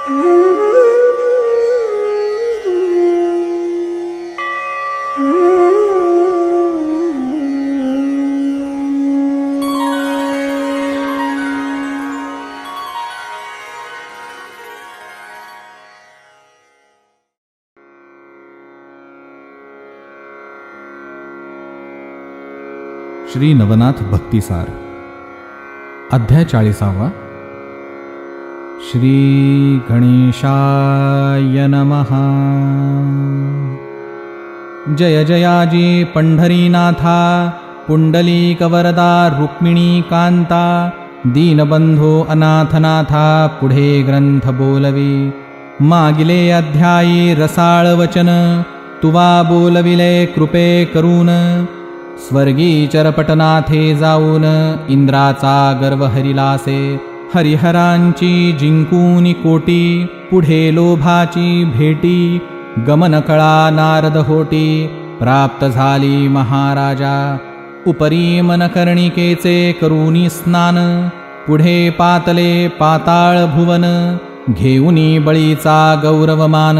श्री नवनाथ भक्तिसार अध्याय 40. श्री गणेशाय नमः. जय जयाजी पंढरीनाथा, पुंडलीकवरदा रुक्मिणी कांता, दीनबंधो अनाथनाथा पुढे ग्रंथ बोलवी. मागिले अध्यायी रसाळ वचन, तुवा बोलविले कृपे करून. स्वर्गी चरपटनाथे जाऊन, इंद्राचा गर्व हरिलासे. हरिहरांची जिंकूनी कोटी, पुढे लोभाची भेटी. गमन कळा नारद होटी, प्राप्त झाली महाराजा. उपरी मनकर्णिकेचे करूनी स्नान, पुढे पातले पाताळ भुवन. घेऊनी बळीचा गौरवमान,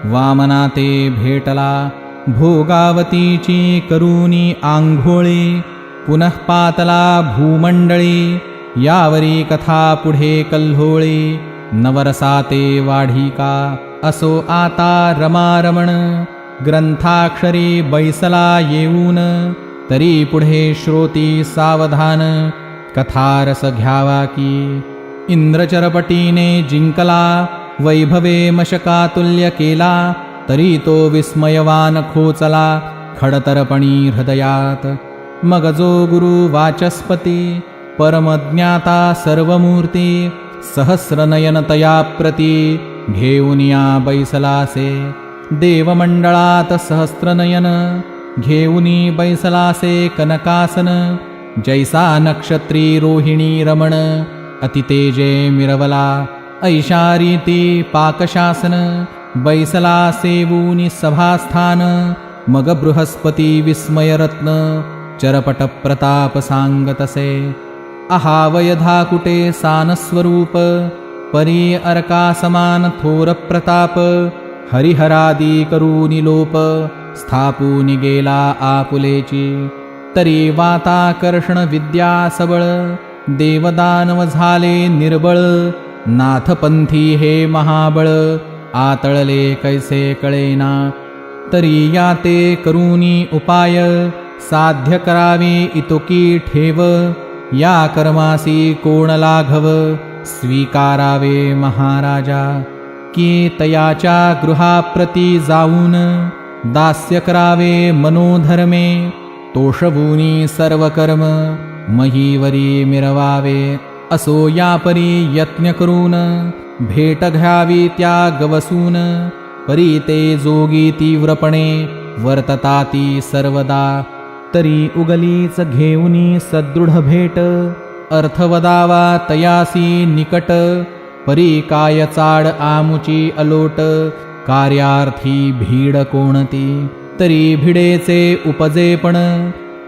वामना ते भेटला. भोगावतीची करूनी आंघोळी, पुनः पातला भूमंडळी. यावरी कथा पुढे कल्होळी, नवरसाते वाढिका. असो आता रमारमण, ग्रंथाक्षरी बैसला येऊन. तरी पुढे श्रोती सावधान, कथारस घ्यावा की. इंद्रचरपटीने जिंकला, वैभवे मशकातुल्य केला. तरी तो विस्मयवान खोचला, खडतरपणी हृदयात. मग जो गुरु वाचस्पती, परमज्ञाता सर्वमूर्ती. सहस्रनयन तया प्रती, घेऊनिया बैसलासे. देवमंडळात सहस्रनयन, घेऊनी बैसलासे कनकासन. जैसा नक्षत्री रोहिणी रमण, अतितेजे मिरवला. ऐशारीती पाकशासन, बैसला सेवूनी सभास्थान. मग बृहस्पती विस्मयरत्न, चरपट प्रताप सांगतसे. अहावयधा कुटे सानस्वरूप, परी अर्का समान थोर प्रताप. हरिहरादी करूनी लोप, स्थापूनी गेला आपुलेची. तरी वाताकर्षण विद्या सबळ, देवदानव झाले निर्बळ. नाथपंथी हे महाबळ, आतळले कैसे कळेना. तरी या ते करूनी उपाय, साध्य करावे इतोकी ठेव. या कर्मासी कोण लाघव, स्वीकारावे महाराजा. की तयाच्या गृहाप्रती जाऊन, दास्य करावे मनोधर्मे. तोषवूनी सर्व कर्म, महीवरी मिरवावे. असो यापरी यत्न करून, भेट घ्यावी त्या गवसून. परी ते जोगी तीव्रपणे, वर्तताती सर्वदा. तरी उगलीच घेऊनी सदृढ भेट, अर्थवदावा तयासी निकट. परी काय चाड आमुची अलोट, कार्यार्थी भीड कोणती. तरी भिडेचे उपजेपण,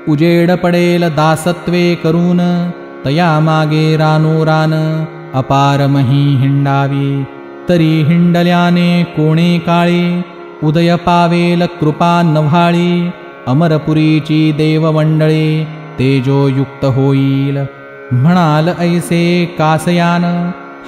उजेड पडेल दासत्वे करून. तया मागे रानोरान, अपारमही हिंडावी. तरी हिंडल्याने कोणे काळी, उदय पावेल कृपा नव्हाळी. अमरपुरीची देवमंडळी, तेजोयुक्त होईल. म्हणाल ऐसे कासयान,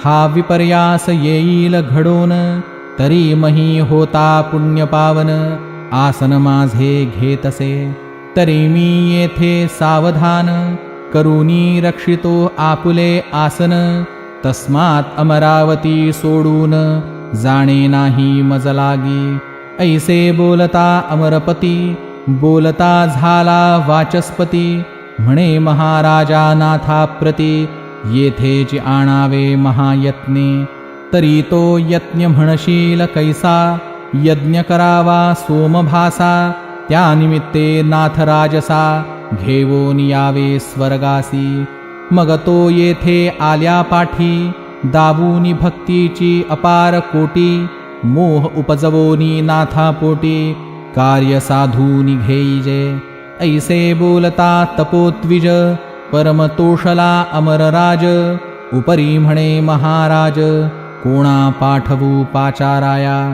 हा विपर्यास येईल घडोन. तरी मही होता पुण्यपावन, आसन माझे घेतसे. तरी मी येथे सावधान, करूनी रक्षितो आपुले आसन. तस्मात् अमरावती सोडून, जाणे नाही मज लागी. ऐसे बोलता अमरपती, बोलता झाला वाचस्पती. म्हणे महाराजा नाथाप्रती, येथेची आणावे महायत्ने. तरी तो यज्ञ म्हणशील कैसा, यज्ञ करावा सोमभासा. त्यानिमित्ते नाथराजसा, घेऊन यावे स्वर्गासी. मग तो येथे आल्या पाठी, दावूनी भक्तीची अपार कोटी. मोह उपजवोनी नाथापोटी, कार्य साधूनी घेईजे. ऐसे बोलता तपोत्विज, परमतोषला अमरराज. उपरी म्हणे महाराज, कोणा पाठवू पाचाराया.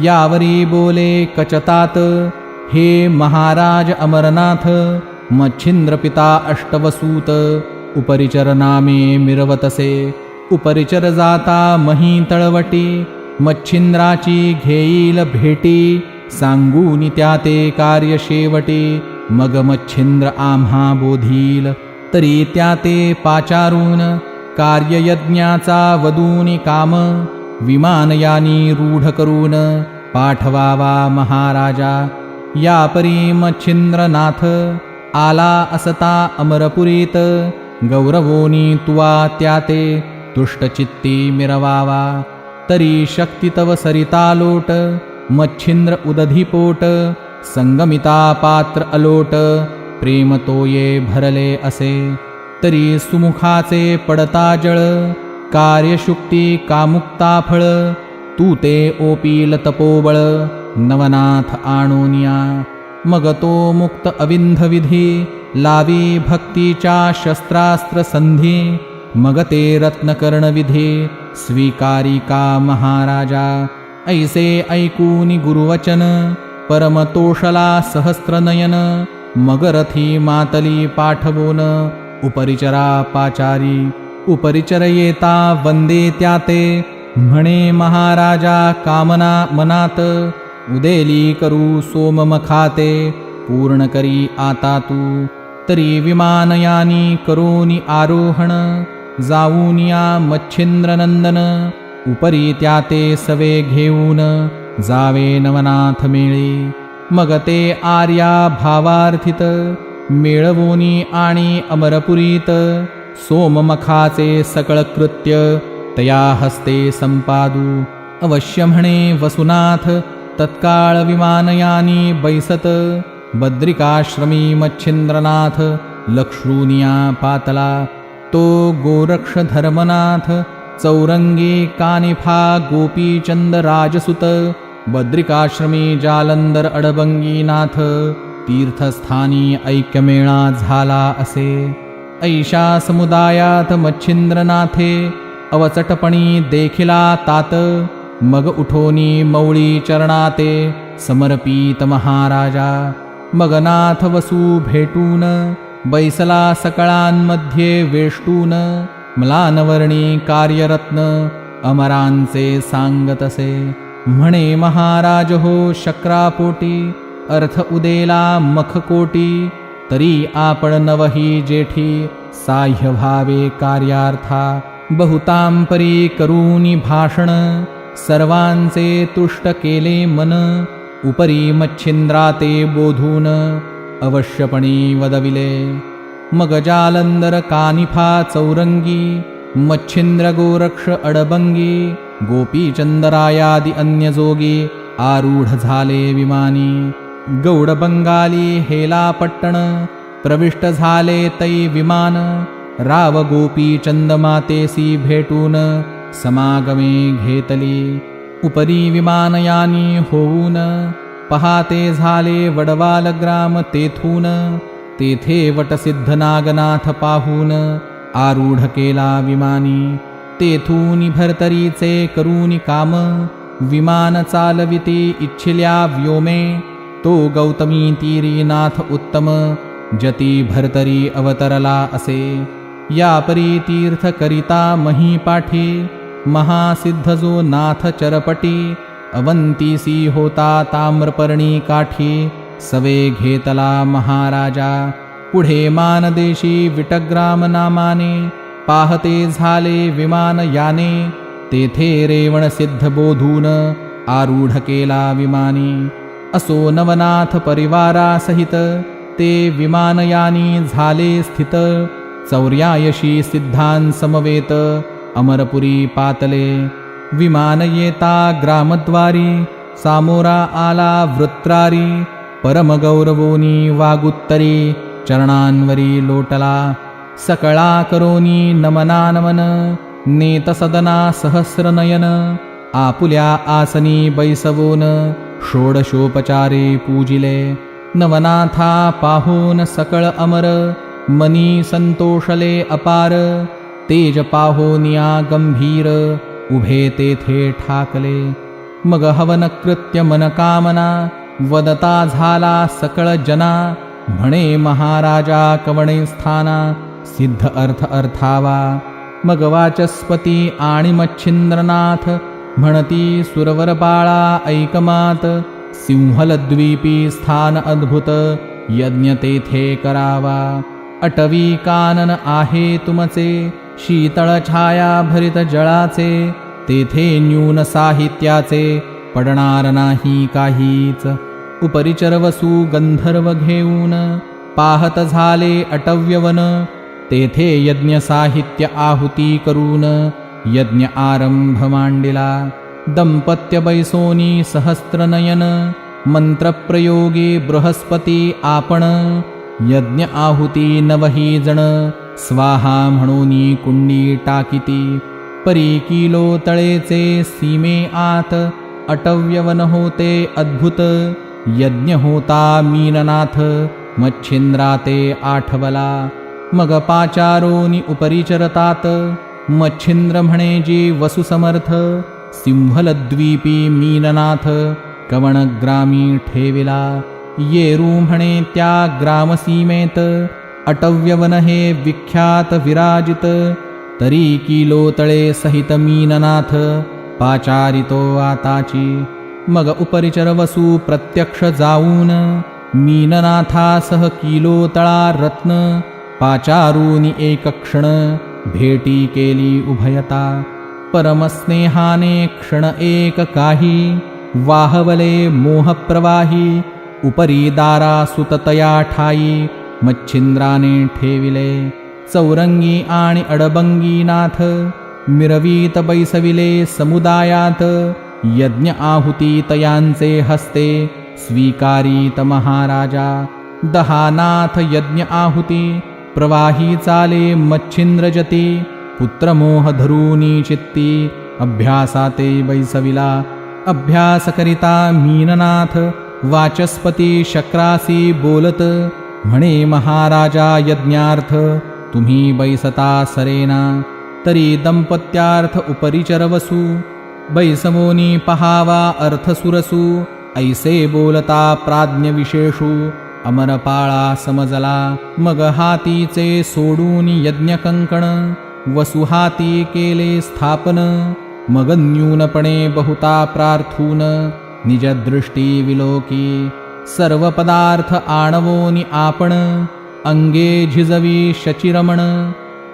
यावरी बोले कचतात, हे महाराज अमरनाथ. मच्छिंद्र पिता अष्टवसूत, उपरिचर नामे मिरवतसे. उपरिचर जाता मही तळवटी, मच्छिंद्राची घेईल भेटी. सांगूनी त्या ते कार्य शेवटी, मग मच्छिंद्र आम्हा बोधील. तरी त्या ते पाचारून, कार्ययज्ञाचा वदूनी काम. विमानयानी रूढ करून, पाठवावा महाराजा. या परी मच्छिंद्रनाथ, आला असता अमरपुरीत. गौरवोनी तुवा त्या ते, तुष्टचित्ती मिरवावा. तरी शक्ती तव सरिता लोट, मच्छिंद्र उदधिपोट. संगमिता पात्र अलोट, प्रेम तोये भरले असे. तरी सुमुखाचे पडता जळ, कार्यशुक्ती कामुक्ता फळ. तू ते ओपील तपोबळ, नवनाथ आणोनिया. मग तो मुक्त अविंध विधी, लावी भक्तीच्या शस्त्रास्त्र संधी. मग ते रत्नकर्ण विधी, स्वीकारिका महाराजा. ऐसे ऐकूनी गुरुवचन, परमतोषला सहस्त्रनयन. मग रथी मातली पाठवून, उपरिचरा पाचारी. उपरिचर येता वंदे त्या ते, म्हणे महाराजा कामना मनात. उदेली करू सोममखाते, पूर्ण करी आता तू. तरी विमानयानी करोनी आरोहण, जाऊनिया मच्छिंद्रनंदन. उपरी त्या ते सवे घेऊन, जावे नवनाथ मेळी. मग ते आर्या भावार्थित, मेळवोनी आणि अमरपुरीत. सोममखाचे सकळ कृत्य, तया हस्ते संपादू. अवश्य म्हणे वसुनाथ, तत्काळ विमानयानी बैसत. बद्रिकाश्रमी मच्छिंद्रनाथ, लक्ष्रूनिया पातला. तो गोरक्ष धर्मनाथ, चौरंगी कानिफा गोपीचंद राजसुत. बद्रिकाश्रमी जालंधर अडबंगीनाथ, तीर्थस्थानी ऐक्यमेळा झाला असे. ऐशा समुदायात मच्छिंद्रनाथे, अवचटपणी देखिला तात. मग उठोनी मौळी चरणाते, समर्पित महाराजा. मग नाथ वसू भेटून, बैसला सकळांमध्ये वेष्टून. म्लानवर्णी कार्यरत्न, अमरांचे सांगतसे. म्हणे महाराज हो शक्रापोटी, अर्थ उदेला मखकोटी. तरी आपण नवही जेठी, साह्य व्हावे कार्यार्था. बहुतांपरी करूनी भाषण, सर्वांचे तुष्ट केले मन. उपरी मच्छिंद्राते बोधून, अवश्यपणी वदविले. मग जालंधर कानिफा चौरंगी, मच्छिंद्र गोरक्ष अडबंगी. गोपीचंदरायादि अन्य जोगी, आरूढ झाले विमानी. गौड बंगाली हेला पट्टण, प्रविष्ट झाले तै विमान. राव गोपीचंद मातेसी भेटून, समागमे घेतली. उपरी विमानयानी होऊन, पहाते झाले वडवाल ग्राम तेथून. तेथे वटसिद्ध नागनाथ पाहून, आरूढ केला विमानी. तेथून भरतरीचे करूनी काम, विमान चालविते इच्छिल्या व्योमे. तो गौतमी तीरी नाथ उत्तम, जती भरतरी अवतरला असे. या परी तीर्थ करिता मही पाठी, महासिद्ध जो नाथ चरपटी. अवंतीसी होता ताम्रपर्णी काठी, सवे घेतला महाराजा. पुढे मानदेशी विटग्राम नामाने, पाहते झाले विमान याने. तेथे रेवण सिद्ध बोधून, आरूढ केला विमानी. असो नवनाथ परिवारासहित, ते विमानयानी झाले स्थित. 84 सिद्धां समवेत, अमरपुरी पातले. विमान येता ग्रामद्वारी, सामोरा आला वृत्रारी. परमगौरवोनी वागुत्तरी, चरणांवरी लोटला. सकळा करोनी नमना नमन, नेत सदना सहस्रनयन. आपुल्या आसनी बैसवोन, षोडशोपचारे पूजिले. नवनाथा पाहून सकळ अमर, मनी संतोषले अपार. तेज पाहोनिया गंभीर, उभे तेथे ठाकले. मग हवन कृत्य मनकामना वदता झाला सकळ जना. म्हणे महाराजा कवणे स्थाना सिद्ध अर्थ अर्थावा. मग वाचस्पती आणि मच्छिंद्रनाथ म्हणती सुरवर बाळा ऐकमात. सिंहलद्वीपी स्थान अद्भुत यज्ञ तेथे करावा. अटवी कानन आहे तुमचे शीतळ छाया भरित जळाचे. तेथे न्यून साहित्याचे पडणार नाही काहीच. उपरिचरवसू गंधर्व घेऊन पाहत झाले अटव्यवन. तेथे यज्ञ साहित्य आहुती करून यज्ञ आरंभ मांडिला. दंपत्य बैसोनी सहस्त्रनयन मंत्रप्रयोगे बृहस्पती आपण. यज्ञ आहुती नवही जण स्वाहा म्हणूनी कुंडी टाकिती. परी किलो तळेचे सीमे आत अटव्यवन होते अद्भुत. यज्ञ होता मीननाथ मच्छिंद्राते आठवला. मग पाचारोनी उपरिचरतात मच्छिंद्र म्हणे जी वसुसमर्थ. सिंहलद्वीपी मीननाथ कवणग्रामी ठेविला. येरू म्हणे त्या ग्रामसीमेत अटव्यवन हे विख्यात विराजित. तरी किलो तळे सहित मीननाथ पाचारितो आताची. मग उपरिचर वसू प्रत्यक्ष जाऊन मीननाथासह किलो तळा रत्न. पाचारूनी एक क्षण भेटी केली उभयता. परमस्नेहाने क्षण एक काही वाहवले मोहप्रवाही. उपरी दारा सुततया ठाई मच्छिंद्राने ठेविले. चौरंगी आणि अडबंगी नाथ मिरवीत बैसविले समुदायात. यज्ञ आहुती तयांचे हस्ते स्वीकारीत महाराजा. 10 नाथ यज्ञ आहुती प्रवाही चाले मच्छिंद्रजती. पुत्रमोह धरूनी चित्ती अभ्यासाते बैसविला. अभ्यास करिता मीननाथ वाचस्पती शक्रासी बोलत. म्हणे महाराजा यज्ञार्थ तुम्ही बैसता सरेना. तरी दंपत्यार्थ उपरिचरवसू बैसवोनी पहावा अर्थ सुरसू. ऐसे बोलता प्राज्ञ विशेषू अमरपाळा समजला. मग हातीचे सोडून यज्ञकंकण वसुहाती केले स्थापन. मग न्यूनपणे बहुता प्रार्थून निजदृष्टी विलोकी. सर्व पदार्थ आणवोनी आपण अंगे झिजवी शचिरमण.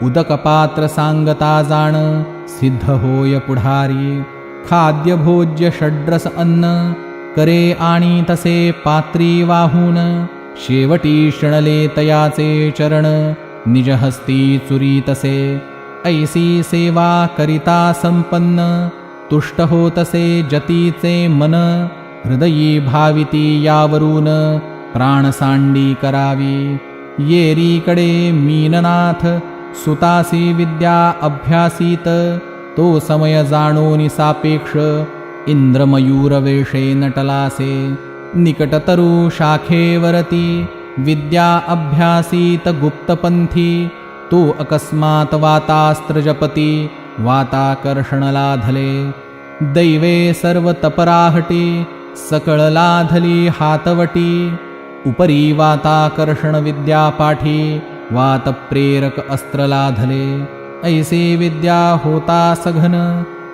उदकपात्र सांगता जाण सिद्ध होय पुढारी. खाद्य भोज्य षड्रस अन्न करे आणि तसे पात्री वाहून. शेवटी शणले तयाचे चरण निजहस्ती चुरी तसे. ऐसी सेवा करिता संपन्न तुष्ट होतसे जतीचे मन. हृदयी भाविती यावरून प्राणसांडी करावी. येरीकडे मीननाथ सुतासी विद्या अभ्यासीत. तो समय जाणोनी सापेक्ष इंद्रमयूरवेषे नटलासे. निकटतरु शाखेवरती विद्या अभ्यासीत गुप्तपंथी. तो अकस्मात वातास्त्रजपती वाताकर्षण लाधले. दैवे सर्व तपराहटी सकळ लाधली हातवटी. उपरी वाताकर्षण विद्या पाठी वातप्रेरक अस्त्र लाधले. ऐसे विद्या होता सघन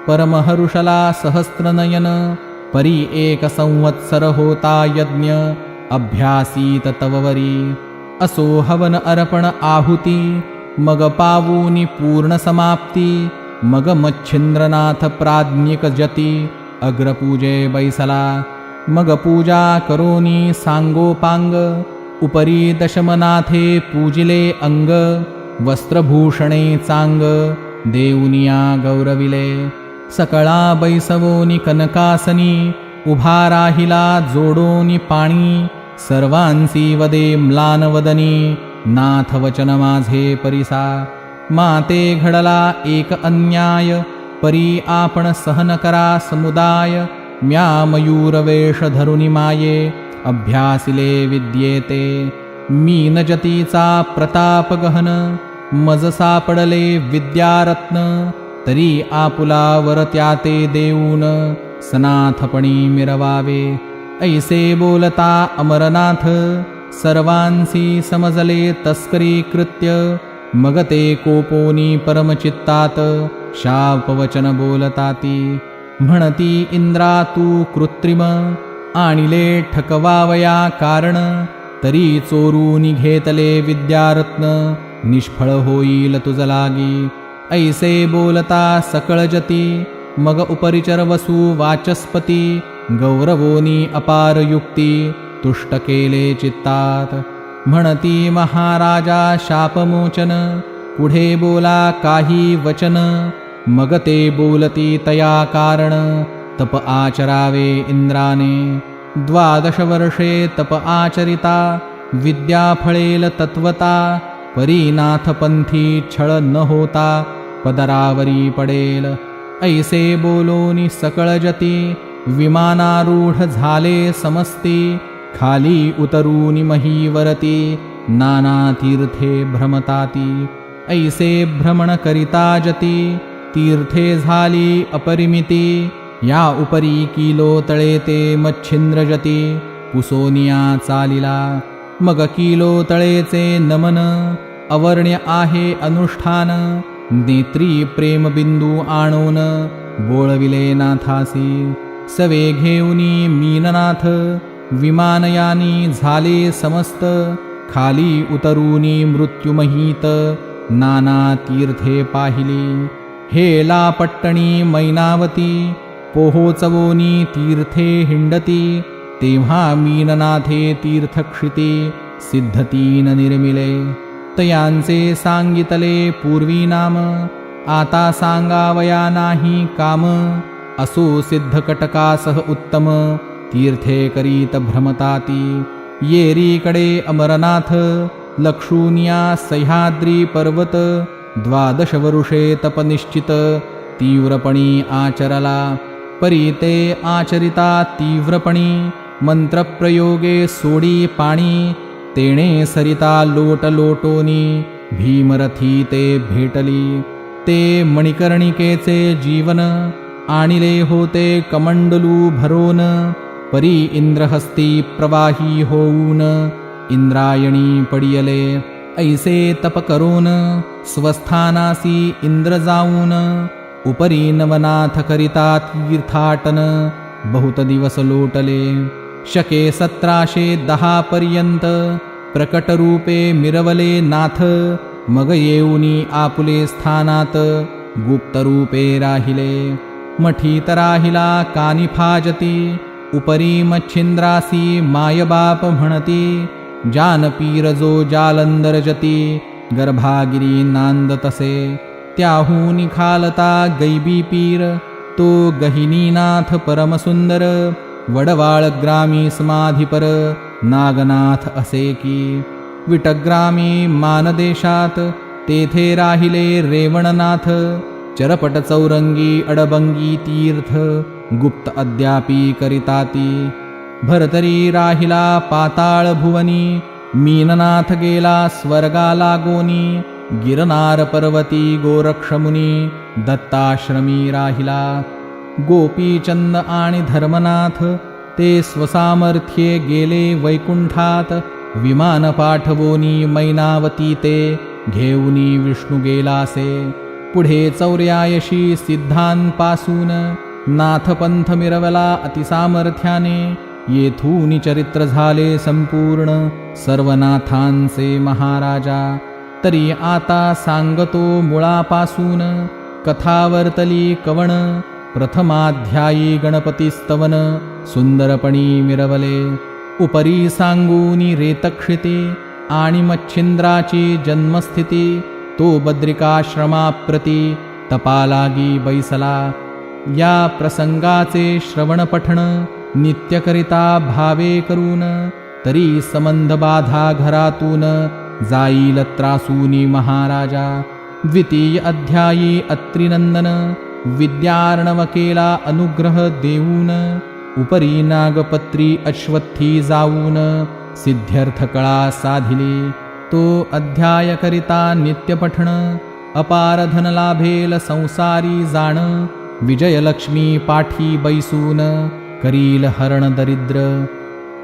परमहरुषला सहस्त्रनयन. परी 1 संवत्सर होता यज्ञ अभ्यासीत तववरी. असो हवन अर्पण आहुती मग पावूनी पूर्ण समाप्ती. मग मच्छिंद्रनाथ प्राज्ञिक जती अग्रपूजे बैसला. मग पूजा करोनी सांगोपांग. उपरी दशमनाथे पूजिले अंग. वस्त्रभूषणे चांग देऊनिया गौरविले. सकळा बैसवोनी कनकासनी. उभा राहिला जोडोनी पाणी. सर्वांसी वदे म्लानवदनी नाथ वचन माझे परिसा. माते घडला एक अन्याय परी आपण सहन करा समुदाय. म्या मयूरवेष धरुनी माये अभ्यासिले विद्येते. मीनजतीचा प्रताप गहन मज सापडले विद्यारत्न. तरी आपुला वर त्या ते देऊन सनाथपणी मिरवावे. ऐसे बोलता अमरनाथ सर्वांसी समजले तस्करी कृत्य. मग ते कोपोनी परमचित्तात शापवचन बोलताती. म्हणती इंद्रा तू कृत्रिम आणिले ठकवावया कारण. तरी चोरून घेतले विद्यारत्न निष्फळ होईल तुझ लागी. ऐसे बोलता सकळ जती मग उपरिचर वसू वाचस्पती. गौरवोनी अपार युक्ती तुष्ट केले चित्तात. म्हणती महाराजा शापमोचन पुढे बोला काही वचन. मग ते बोलती तया कारण तप आचरावे इंद्राने. 12 वर्षे तप आचरिता विद्या फळेल तत्वता. परीनाथपंथी छळ न होता पदरावरी पडेल. ऐसे बोलोनी सकळ जती विमानारूढ झाले समस्ती. खाली उतरूनी महीवरती नाना तीर्थे भ्रमताती. ऐसे भ्रमण करिता जती तीर्थे झाली अपरिमिती. या उपरी किलो तळे ते मच्छिंद्र जती पुसोनिया चालिला. मग किलो तळेचे नमन अवर्ण्य आहे अनुष्ठान. नेत्री प्रेमबिंदू आणून बोळविले नाथासी. सवे घेऊनी मीननाथ विमानयानी झाले समस्त. खाली उतरूनी मृत्युमहीत नाना तीर्थे पाहिली. हेला पट्टणी मैनावती पोहोचवोनी तीर्थे हिंडती. तेव्हा मीननाथे तीर्थक्षिती सिद्धतीन निर्मिले. तयांचे सांगितले पूर्वी नाम आता सांगावया नाही काम. असो सिद्धकटकासह उत्तम तीर्थे करीत भ्रमताती. येरीकडे अमरनाथ लक्षूनिया सह्याद्री पर्वत. 12 वर्षे तपनिश्चित तीव्रपणी आचरला. परी ते आचरिता तीव्रपणी मंत्रप्रयोगे सोडी पाणी. तेणे सरिता लोट लोटोनी भीमरथी ते भेटली. ते मणिकर्णिकेचे जीवन आणिले होते कमंडलू भरोन. परी इंद्रहस्ती प्रवाही होऊन इंद्रायणी पडियले. ऐसे तप करून स्वस्थानासी इंद्र जाऊन. उपरी नवनाथ करिता तीर्थाटन बहुत दिवस लोटले. शके 1710 पर्यंत प्रकटरूपे मिरवले नाथ. मग येऊनी आपुले स्थानात गुप्तरूपे राहिले. मठीत राहिला कानिफाजती. उपरी मच्छिंद्रासी मायबाप म्हणती. जानपीर जो जालंदर जती गर्भागिरी नांद तसे. त्याहून खालता गैबी पीर तो गहिनीनाथ परमसुंदर. वडवाळ ग्रामी समाधिपर नागनाथ असे की. विटग्रामी मानदेशात तेथे राहिले रेवणनाथ. चरपट चौरंगी अडबंगी तीर्थ गुप्त अद्यापी करिताती. भरतरी राहिला पाताळ भुवनी. मीननाथ गेला स्वर्गा लागोनी. गिरनार पर्वती गोरक्षमुनी दत्ताश्रमी राहिला. गोपीचंद आणि धर्मनाथ ते स्वसामर्थ्ये गेले वैकुंठात. विमान पाठवोनी मैनावती ते घेऊनी विष्णू गेलासे. पुढे 84 सिद्धांपासून नाथपंथ मिरवला अतिसामर्थ्याने. येथून चरित्र झाले संपूर्ण सर्वनाथांचे महाराजा. तरी आता सांगतो मुळापासून कथावर्तली कवण. प्रथमाध्यायी गणपतीस्तवन सुंदरपणी मिरवले. उपरी सांगूनी रेतक्षिती आणि मच्छिंद्राची जन्मस्थिती. तो बद्रिकाश्रमाप्रती तपालागी बैसला. या प्रसंगाचे श्रवण पठण नित्यकरिता भावे करून. तरी संबंध बाधा घरातून जाईल त्रासूनी महाराजा. द्वितीय अध्यायी अत्रिनंदन विद्यार्णव केला अनुग्रह देऊन. उपरी नागपत्री अश्वत्थी जाऊन सिद्ध्यर्थ कळा साधिली. तो अध्याय करिता नित्यपठण अपार धन लाभेल संसारी जाण, विजयलक्ष्मी पाठी बैसून करील हरण दरिद्र.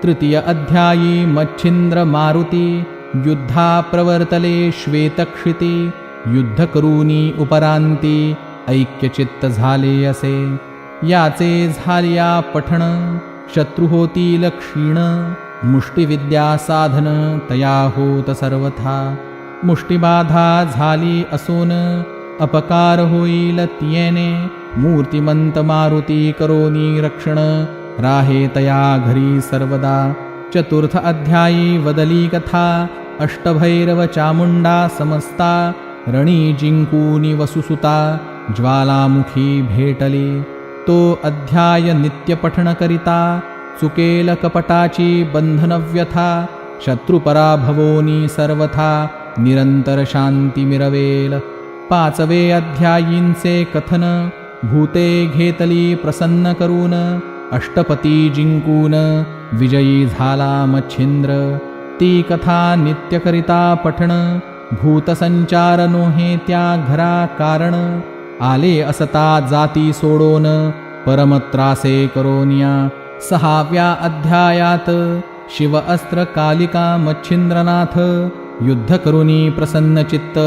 तृतीय अध्यायी मच्छिंद्र मारुती, युद्धा प्रवर्तले श्वेतक्षिती, युद्ध करूनी उपरांती ऐक्यचित्त झाले असे. याचे झालिया पठण, शत्रु होतील क्षीण, मुष्टिविद्या साधन तया होत सर्वथा. मुष्टिबाधा झाली असून अपकार होईल तियेने, मूर्तिमंत मारुती करोनी रक्षण, राहे तया घरी सर्वदा. चतुर्थ अध्यायी वदली कथा, अष्टभैरव चामुंडा समस्ता, रणी जिंकूनी वसुसुता, ज्वालामुखी भेटली. तो अध्याय नित्य पठण करिता, चुकेल कपटाची बंधनव्यथा, शत्रुपराभवोनी सर्वथा निरंतर शांती मिरवेल. पाचवे अध्यायींचे कथन, भूते घेतली प्रसन्न करून, अष्टपती जिंकून विजयी झाला मच्छिंद्र. ती कथा नित्यकरिता पठण, भूतसंचार नोहे त्या घरा कारण, आले असता जाती सोडोन परमत्रासे करोनिया. सहाव्या अध्यायात शिव अस्त्र कालिका मच्छिंद्रनाथ, युद्ध करुनी प्रसन्न चित्त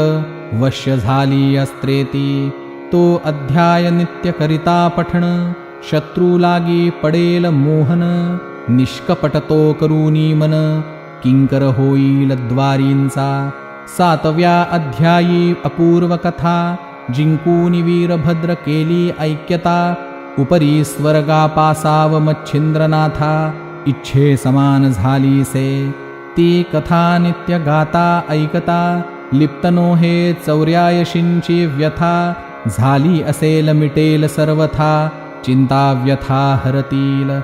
वश्य झाली अस्त्रेती. तो अध्याय नित्य करिता पठण, शत्रु लागी पडेल मोहन, निष्कपटतो करुनी मन, किंकर होईल द्वारींचा. सातव्या अध्यायी अपूर्व कथा, जिंकूनी वीरभद्र केली ऐक्यता, उपरी स्वर्गा पासाव मच्छिंद्रनाथा, इच्छे समान झाली से. ती कथा नित्य गाता ऐकता, लिप्तनो हे चौर्यायशींची व्यथा, झाली असेल मिटेल सर्वथा, चिंता व्यथा हरतील.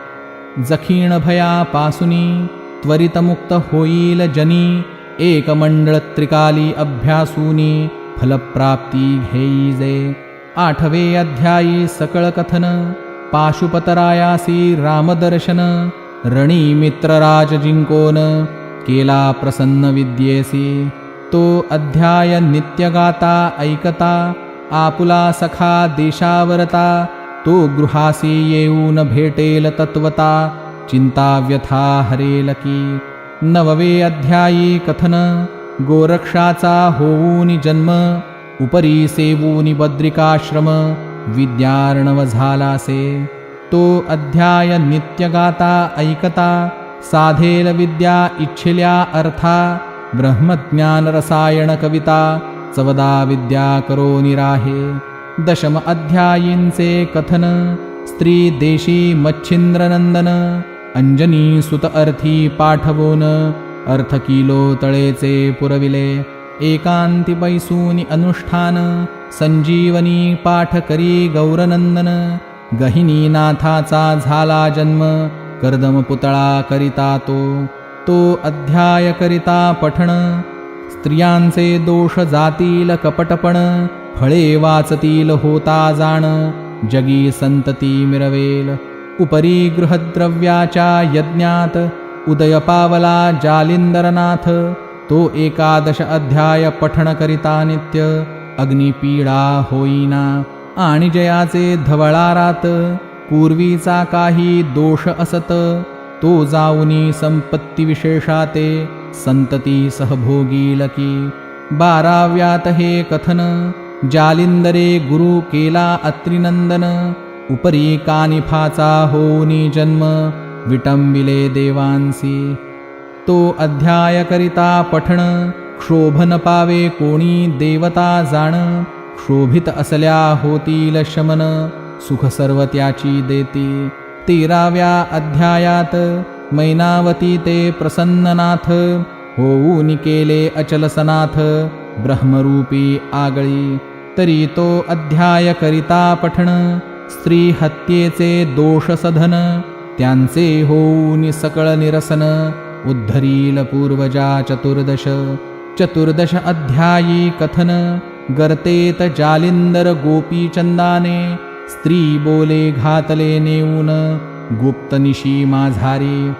जखीण भयापासुनी त्वरित मुक्त होईल जनी, एक मंडळ त्रिकाली अभ्यासूनी फलप्राप्ती घेईजे. आठवे अध्यायी सकळ कथन, पाशुपतरायासी रामदर्शन, रणी मित्रराज जिंकोन केला प्रसन्न विद्येसी. तो अध्याय नित्य गाता ऐकता, आपुला सखा देशावरता, तो गृहासी येऊन भेटेल तत्वता, चिंता व्यथा हरेल की. नववे अध्यायी कथन, गोरक्षाचा होऊनी जन्म, उपरी सेवूनी बद्रिकाश्रम, विद्यार्णव झालासे. तो अध्याय नित्य गाता ऐकता, साधेल विद्या इच्छिल्या अर्था, ब्रह्मज्ञान रसायन कविता, चवदा विद्या करोनी राहे. दशम अध्यायींचे कथन, स्त्री देशी मच्छिंद्रनंदन, अंजनी सुत अर्थी पाठवून, अर्थ किलो तळेचे पुरविले. एकांती बैसूनी अनुष्ठान, संजीवनी पाठ करी गौरनंदन, गहिनी नाथाचा झाला जन्म, कर्दम पुतळा करिता तो. तो अध्याय करिता पठण, स्त्रियांचे दोष जातील कपटपण, फळे वाचतील होता जाण, जगी संतती मिरवेल. उपरी गृहद्रव्याच्या यज्ञात, उदय पावला जालिंदरनाथ, तो एकादश अध्याय पठण करिता नित्य, अग्निपीडा होईना. आणि जयाचे धवळारात, पूर्वीचा काही दोष असत, तो जाऊनी संपत्ती विशेषाते, संतती सहभोगील की. बाराव्यात हे कथन, जालिंदरे गुरु केला अत्रिनंदन, उपरी कानिफाचा होऊनी जन्म, विटंबिले देवांसी. तो अध्याय करिता पठण, क्षोभन पावे कोणी देवता जाण, क्षोभित असल्या होतील शमन, सुख सर्व त्याची देती. 13व्या अध्यायात मैनावती ते प्रसन्ननाथ, होऊनी केले अचल सनाथ, ब्रह्मरूपी आगळी. तरी तो अध्याय करिता पठण, स्त्री हत्येचे दोष सधन, त्यांचे होऊनी सकळ निरसन, उद्धरील पूर्वजा चतुर्दश. 14 अध्यायी कथन, गर्तेत जालिंदर गोपीचंदाने, स्त्री बोले घातले नेऊन, गुप्तनिशी माझारी.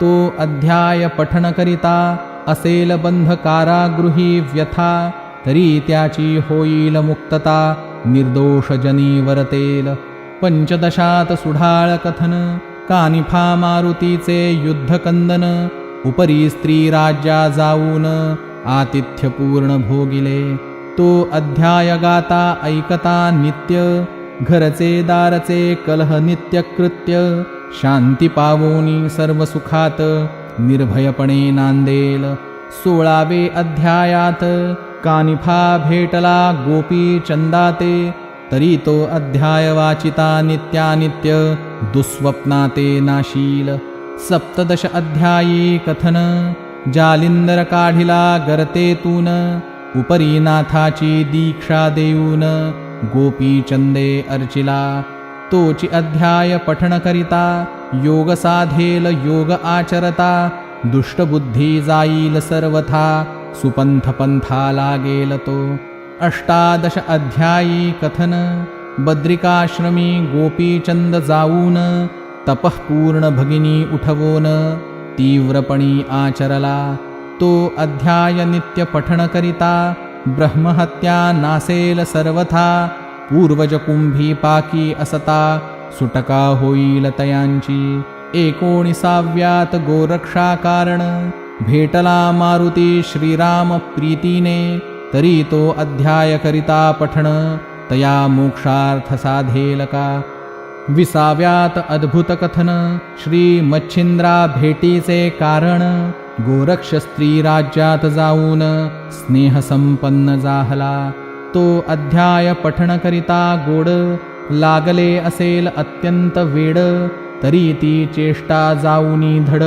तो अध्याय पठन करिता, असेल बंध कारागृही व्यथा, तरी त्याची होईल मुक्तता, निर्दोष जनी वरतेल. पंचदशात सुढाळ कथन, कानिफा मारुतीचे युद्धकंदन. उपरी स्त्री राज्या जाऊन, आतिथ्य पूर्ण भोगिले. तो अध्याय गाता ऐकता नित्य, घरचे दारचे कलह नित्य कृत्य. शांती पावोनी सर्व सुखात, निर्भयपणे नांदेल. 16वे अध्यायात कानिफा भेटला गोपी चंदाते. तरी तो अध्याय वाचिता नित्यानित्य, दुःस्वप्नाते नाशील. 17 अध्यायी कथन, जालिंदर काढिला गर्तेतून. उपरी नाथाची दीक्षा देऊन, गोपी चंदे अर्चिला. तोची अध्याय पठण करिता, योग साधेल योग आचरता. दुष्टबुद्धी जाईल सर्वथा, सुपंथ पंथा लागेल तो. 18 अध्यायी कथन, बद्रिकाश्रमी गोपीचंद जाऊन. तपःपूर्ण भगिनी उठवून, तीव्रपणी आचरला. तो अध्याय नित्य पठण करिता, ब्रह्महत्या नासेल सर्वथा. पूर्वज कुंभी पाकी असता, सुटका होईल तयांची. 19व्यात गोरक्षा कारण, भेटला मारुती श्रीराम प्रीतीने. तरी तो अध्याय करिता पठण, तया मोक्षार्थ साधेल का. 20व्यात अद्भुत कथन, श्री मच्छिंद्रा भेटीचे कारण. गोरक्ष स्त्री राज्यात जाऊन, स्नेहसंपन्न जाहला. तो अध्याय पठण करिता गोड, लागले असेल अत्यंत वेड. तरी ती चेष्टा जाऊनी धड,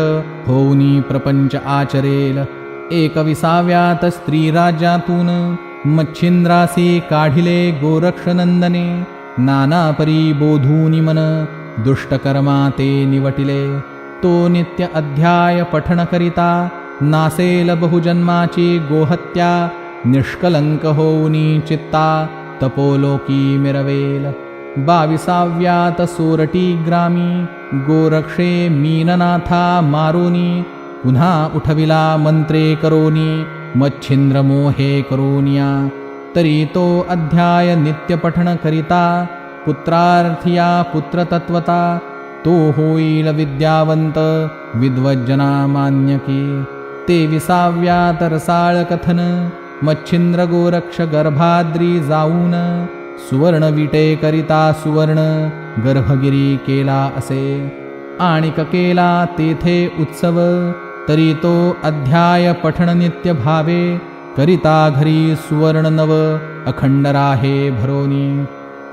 होऊनी प्रपंच आचरेल. 21व्यात स्त्री राज्यातून, मच्छिंद्रासी काढिले गोरक्षनंदने. नानापरी बोधूनी मन, दुष्टकर्मा ते निवटिले. तो नित्य अध्याय पठण करिता, नासेल बहुजन्माची गोहत्या. निष्कलंक होऊनी चित्ता, तपोलोकी मिरवेल. 22व्यात सोरटी ग्रामी, गोरक्षे मीननाथा मारोनी. पुन्हा उठविला मंत्रे करोनी, मच्छिंद्र मोहे करोनिया. तरी तो अध्याय नित्य पठण करिता, पुत्रार्थिया पुत्रतत्वता. तो होईल विद्यावंत, विद्वज्जना मान्यकी. 23व्यात रसाळ कथन, मच्छिंद्र गोरक्ष गर्भाद्री जाऊन. सुवर्ण विटे करिता सुवर्ण, गर्भगिरी केला असे. आणिक केला तेथे उत्सव, तरी तो अध्याय पठण नित्य भावे. करिता घरी सुवर्ण नव, अखंड राहे भरोनी.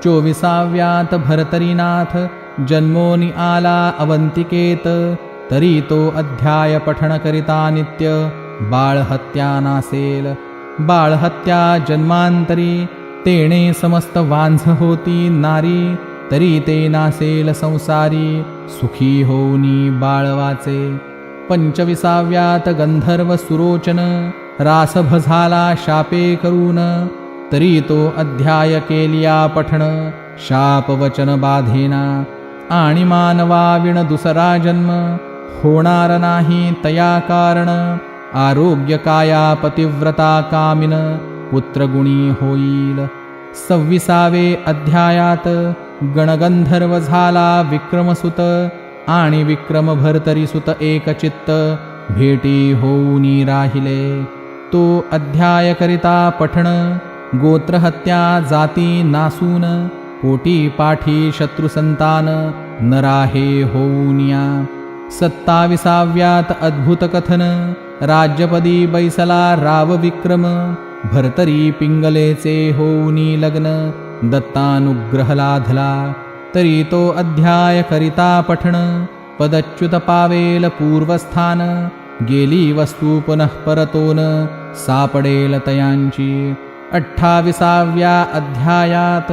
24व्यात भरतरीनाथ, जन्मोनी आला अवंतिकेत. तरी तो अध्याय पठण करिता नित्य, बाळहत्या नासेल. बाळहत्या जन्मांतरी, तेणे समस्त वांझ होती नारी. तरी ते नासेल संसारी, सुखी होऊनी बाळवाचे. 25व्यात गंधर्व सुरोचन, रासभ झाला शापे करून. तरी तो अध्याय केलिया पठण, शाप वचन बाधेना. आणि मानवा विण दुसरा जन्म, होणार नाही तया कारण. आरोग्य काया पतिव्रता कामिन, पुत्रगुणी होईल. 26वे अध्यायात गणगंधर्व झाला विक्रमसुत. आणि विक्रम भर्तरीसुत एकचित्त, भेटी होऊनी राहिले. तो अध्याय करिता पठण, गोत्रहत्या जाती नासून. पोटी पाठी शत्रुसंतान, नराहे होऊनिया. 27व्यात अद्भुत कथन, राज्यपदी बैसला राव विक्रम. भर्तरी पिंगलेचे होऊनी लग्न, दत्तानुग्रह लाधला. तरी तो अध्याय करिता पठण, पदच्युत पावेल पूर्वस्थान. गेली वस्तू पुनः परतोन, सापडेल तयांची. 28व्या अध्यायात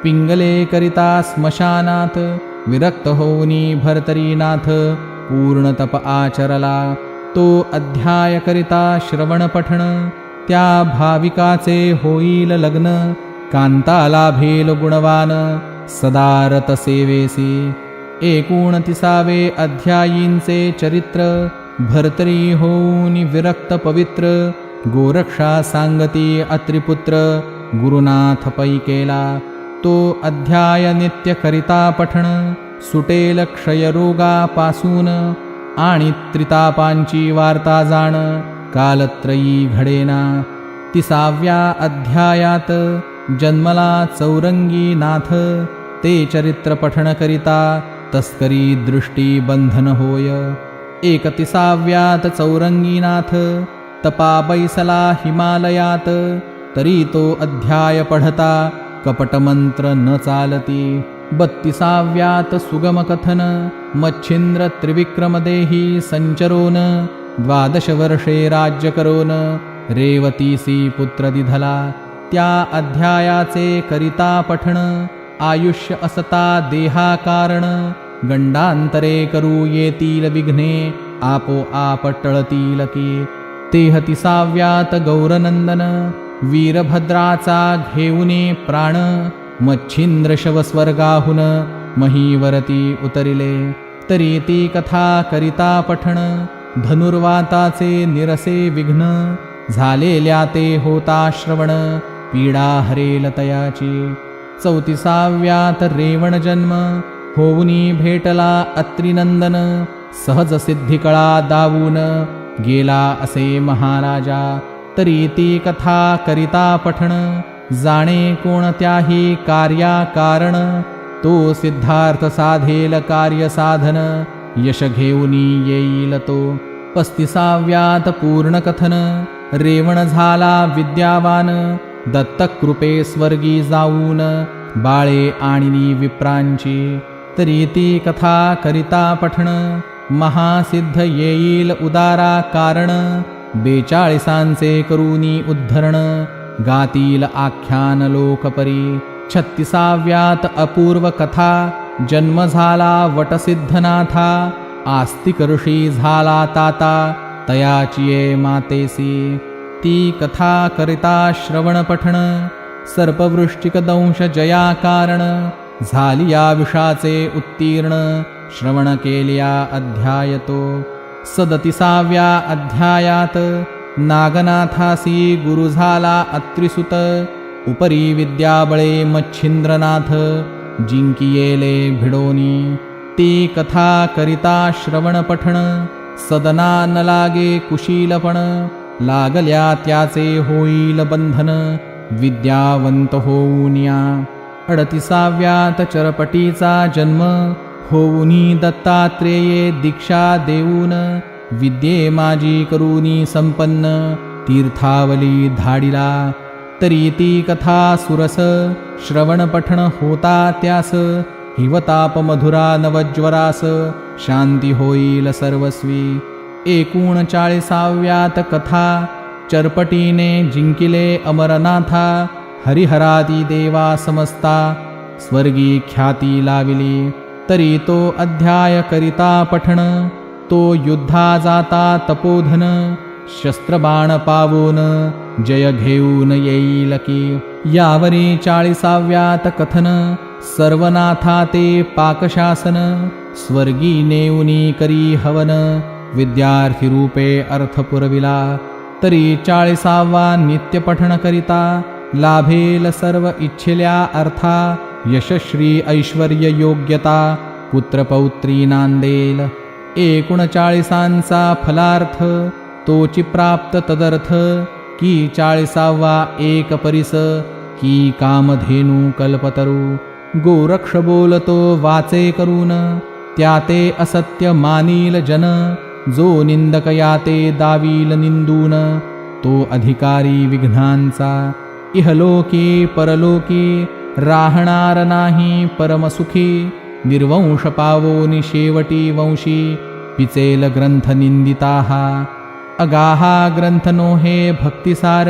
पिंगले करिता स्मशानात. विरक्त होऊनी भर्तरीनाथ, पूर्ण तप आचरला. तो अध्याय करिता श्रवण पठण, त्या भाविकाचे होईल लग्न. कांता लाभेल गुणवान, सदारत सेवेसी. 29वे अध्यायींचे चरित्र, भर्तरी होऊनी विरक्त पवित्र. गोरक्षा सांगती अत्रिपुत्र गुरुनाथ पै केला. तो अध्याय नित्य करिता पठण सुटेल क्षयरोगापासून आणि त्रितापांची वार्ता जाण कालत्रयी घडेना. 30व्या अध्यायात जन्मला चौरंगी नाथ ते चरित्र पठण करिता तस्करी दृष्टी बंधन होय. 31व्यात चौरंगीनाथ तपा बैसला हिमालयात तरी तो अध्याय पढता कपटमंत्र न चालती. 32व्यात सुगम कथन मच्छिंद्र त्रिविक्रमदेही संचरोन 12 वर्षे राज्य करोन रेवतीसी पुत्र दिधला. त्या अध्यायाचे करिता पठण आयुष्य असता देहा कारण गंडांतरे करू येतील विघ्ने आपोआप टळतील की. 33व्यात गौरनंदन वीरभद्राचा घेऊने प्राण मच्छिंद्र शवस्वर्गाहून महीवरती उतरिले. तरी ती कथा करिता पठण धनुर्वाताचे निरसे विघ्न झालेल्या ते होता श्रवण पीडा हरेल तयाची. 34व्यात रेवण जन्म होऊनी भेटला अत्रिनंदन सहज सिद्धी कळा दावून गेला असे महाराजा. तरी ती कथा करिता पठण जाणे कोणत्याही कार्या कारण तो सिद्धार्थ साधेल कार्य साधन यश घेऊनी येईल तो. 35व्यात पूर्ण कथन रेवण झाला विद्यावान दत्तकृपे स्वर्गी जाऊन बाळे आणिनी विप्रांची. तरी ती कथा करिता पठण महासिद्ध येईल उदारा कारण 42 करूनी उद्धरण गातील आख्यान लोकपरी. 36व्यात अपूर्व कथा जन्म झाला वटसिद्धनाथा आस्तिक ऋषी झाला ताता तयाचिये मातेसी. ती कथा करिता श्रवण पठण सर्पवृष्टिक दंश जया कारण झाली या विषाचे उत्तीर्ण श्रवण केल्या अध्यायतो. 37व्या अध्यायात नागनाथासी गुरु झाला अत्रिसुत उपरी विद्याबळे मच्छिंद्रनाथ जिंकियेले भिडोनी. ती कथा करिता श्रवण पठण सदना न लागे कुशीलपण लागल्या त्याचे होईल बंधन विद्यावंत होऊनिया. 38व्यात चरपटीचा जन्म होऊनी दत्तात्रेये दीक्षा देऊन विद्ये माजी करूनी संपन्न तीर्थावली धाडिला. तरी ती कथा सुरस श्रवण पठण होता त्यास हिवताप मधुरा नवज्वरास शांती होईल सर्वस्वी. 39व्यात कथा चरपटीने जिंकिले अमरनाथा हरिहरादी देवा समस्ता स्वर्गी ख्याती लाविली. तरी तो अध्याय करिता पठण तो युद्धा जाता तपोधन शस्त्रबाण पावून जय घेऊन येईल की. यावरी 40व्यात कथन सर्वनाथा ते पाकशासन स्वर्गी नेऊनी करी हवन विद्यार्थी रूपे अर्थ पुरविला. तरी 40वा नित्य पठण करिता लाभेल सर्व इच्छिल्या अर्था यशश्री ऐश्वर्य योग्यता पुत्रपौत्री नांदेल. 39चा फलार्थ तोची प्राप्त तदर्थ की 40वा एक परिस की कामधेनू कल्पतरू. गोरक्ष बोलतो वाचे करून त्याते असत्य मानील जन जो निंदक याते दावील निंदून तो अधिकारी विघ्नांचा. इहलोकी परलोकी राहणार नाही परमसुखी निर्वंश पावोनी शेवटी वंशी पिचेल ग्रंथ निंदिताहा. अगाहा ग्रंथ नोहे भक्तिसार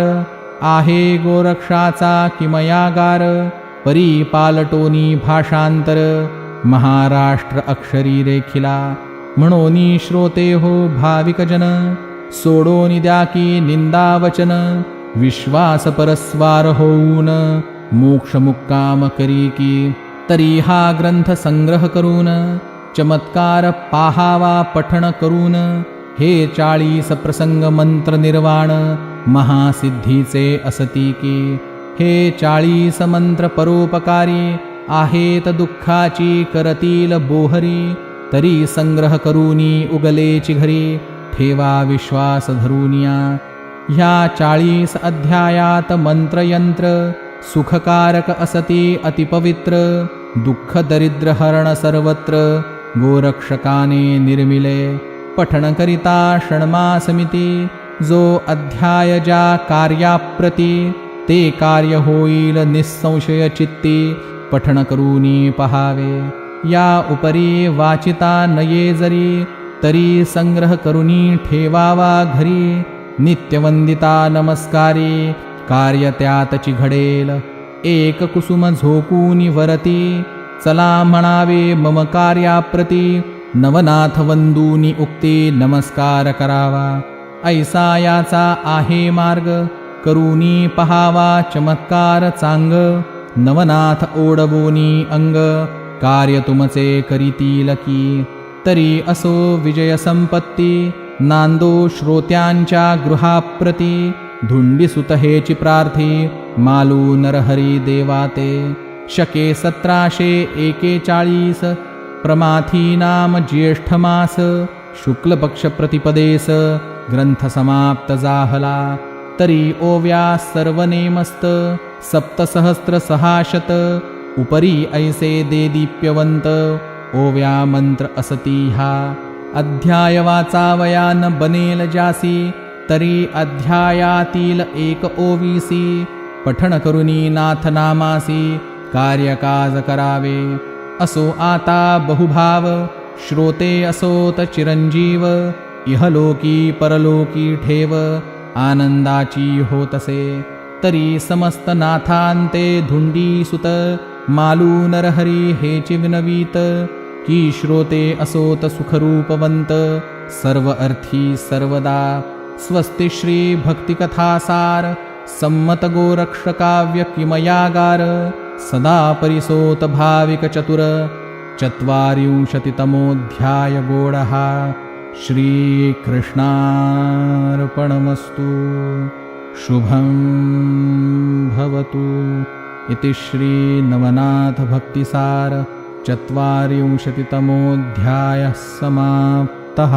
आहे गोरक्षाचा किमयागार परी पालटोनी भाषांतर महाराष्ट्र अक्षरी रेखिला. म्हणोनी श्रोते हो भाविकजन सोडोनी द्या की निंदावचन विश्वास परस्वार होऊन मोक्ष मुक्काम करी की. तरी हा ग्रंथ संग्रह करून चमत्कार पाहावा पठण करून हे 40 प्रसंग मंत्र निर्वाण महासिद्धीचे असती की. हे 40 मंत्र परोपकारी, आहेत दुःखाची करतील बोहरी. तरी संग्रह करूनी उगलेची घरी, ठेवा विश्वास धरूनिया. ह्या 40 अध्यायात मंत्रयंत्र, सुखकारक असती अतिपवित्र. दुःख दरिद्र हरण सर्वत्र, गोरक्षकाने निर्मिले. पठण करिता षण्मासमिती, जो अध्याय ज्या कार्याप्रती, ते कार्य होईल निसंशय चित्ती. पठण करूनी पहावे, या उपरी वाचिता नये जरी. तरी संग्रह करूनी ठेवावा घरी. नित्यवंदिता नमस्कारी, कार्य त्यातची घडेल. एक कुसुम झोकूनी वरती, चला म्हणावे मम कार्याप्रती. नवनाथ वंदूनी उक्ती, नमस्कार करावा. ऐसा याचा आहे मार्ग, करूनी पहावा चमत्कार चांग. नवनाथ ओढवोनी अंग, कार्य तुमचे करीतील की. तरी असो विजय संपत्ती, नांदो श्रोत्यांच्या गृहाप्रती. धुंडीसुत हेची प्रार्थी, मालू नरहरी देवाते. शके 1741, प्रमाथी नाम ज्येष्ठ मास. शुक्ल पक्ष प्रतिपदेस, ग्रंथ समाप्त जाहला. तरी ओव्या सर्वनेमस्त, 7,600 उपरी ऐसे दे दीप्यवंत. ओव्या मंत्र असती हा, अध्याय वाचावयान बनेल जासी. तरी अध्यायातील एक ओवीसी, पठण करुनी नाथ नामासी. कार्यकाज करावे, असो आता बहुभाव. श्रोते असोत चिरंजीव, इहलोकी परलोकी ठेव. आनंदाची होतसे, तरी समस्त नाथांते धुंडीसुत. मालू नरहरी हेची विनवीत, की श्रोते असोत सुखरूपवंत. सर्व अर्थी सर्वदा, स्वस्ति श्री भक्तिकथासार. सम्मत गोरक्षकाव्य किमयागार, सदा परिसोत भाविक चतुर. 44तमोऽध्याय गोडः. श्रीकृष्णार्पणमस्तु. शुभं भवतु. इति श्री नवनाथ भक्तिसार 44तमोऽध्यायः समाप्तः.